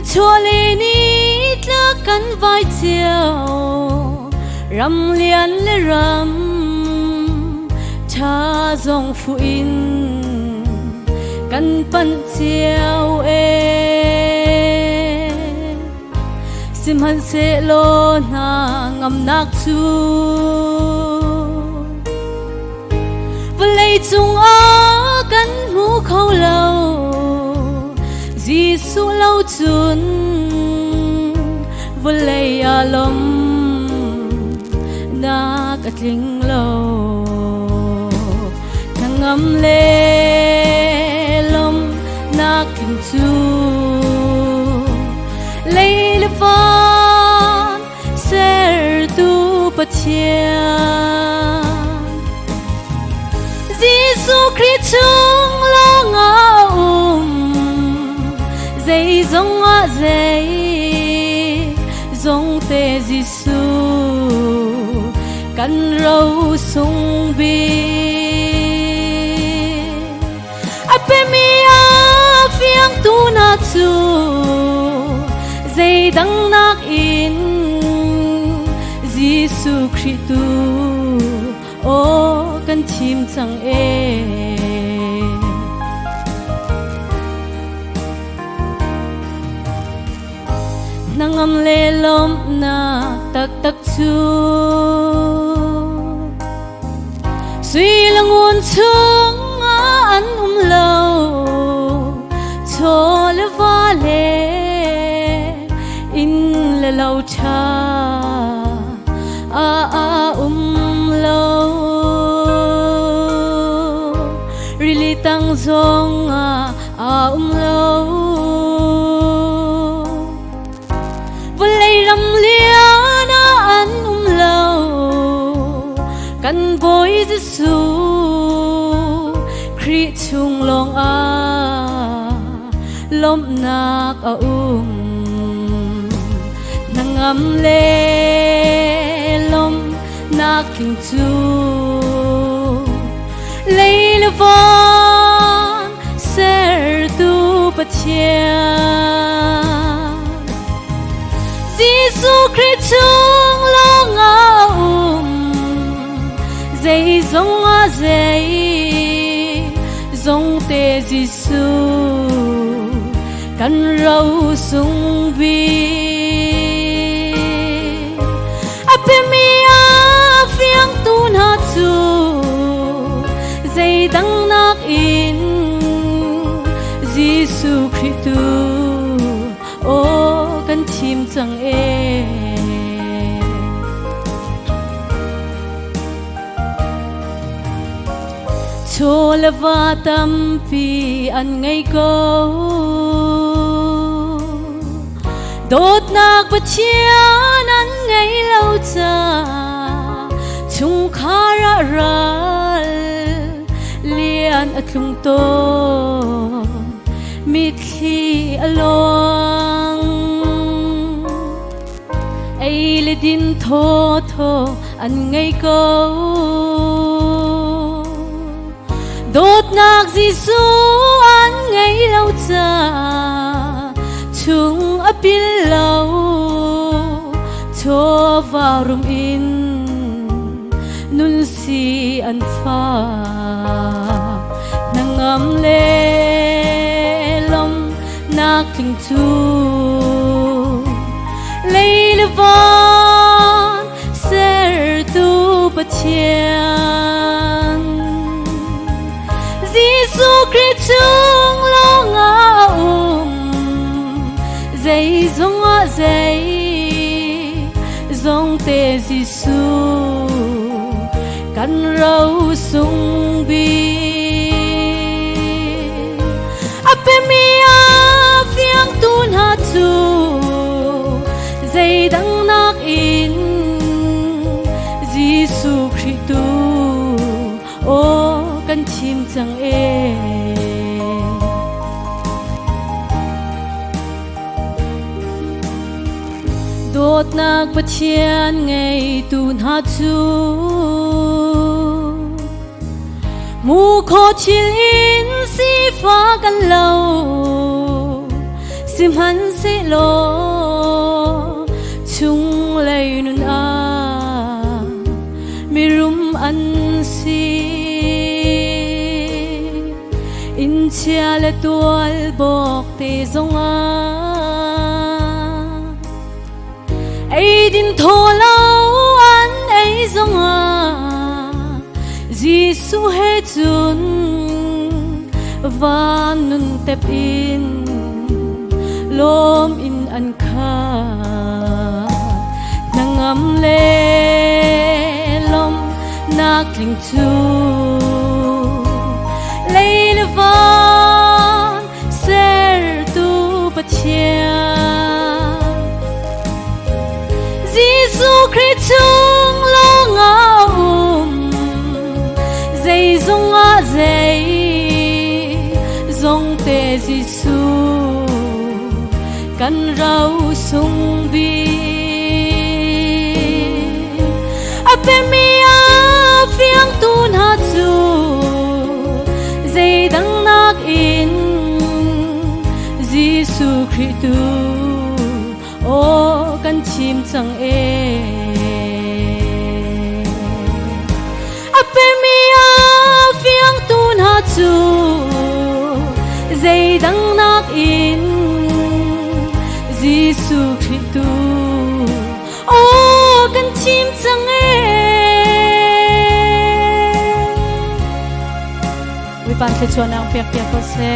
chua lê ní tla căn vai chiều ram lian lê ram cha dòng phụ in căn pan chiều sim han se lo na ngam nak chu vlei chung a kan mu khâu lâu Giêsu lâu chun vlei a lom na ka tling lâu ngam le lom na kin chu lấy le van ser tu patia Giêsu Christ chung lo nga dây giống a dây giống te Giêsu căn râu sung bi Apemia phiang tu na chu dây đắng nak in Giêsu Christ o căn chim chẳng nang am le lom na tak tak chu suy lang un chung an lâu cho le va le in le lâu cha lâu really tang zong lâu vlei ram lia na an lâu kan boy Giêsu Christ chung long lom nak nangam le lom nak king chu lấy le van ser tu patia Giêsu Christ chung long dây giống a dây giống te Giêsu căn râu sung vi Apemia phiang tu na chu dây đắng nak in Giêsu Christ o căn chim chẳng cho la va tâm phi an ngay cô đốt nak bát chian an ngay lâu cha chung khara ral lian atlung to mit khi along ai le din tho tho an ngay cô đốt nak Giêsu an ngay lâu cha chung apil lâu cho vào rum in nun si an pha nangam le lom nak king chu lấy le van ser tu patia Giêsu Christ chung lo nga dây giống a dây giống te Giêsu căn râu sung bi Apemia phiang tu na chu dây đắng nak in Giêsu Christ o căn chim chẳng đốt nak bát chian ngày tu na chu mu kho chil in si pha kan lâu chim hắn sẽ lo chung lấy nun mi rum an si in chia le tual bok te zonga ai din tho lâu an ai zonga Giêsu he chun van nun tep in lom in an kha nangam le lom na kling chu leile van ser tu pachia Giêsu Christ chung lo ngau dây zong a dây zong te Giêsu kan rau sung bi ape mi a phiang tun ha chu dây dang nak in Giêsu Christ o kan chim chang e ape mi a phiang tun ha chu dây dang nak in Giêsu Christ o kan chim chang e wi pan ke chona pek pek ko se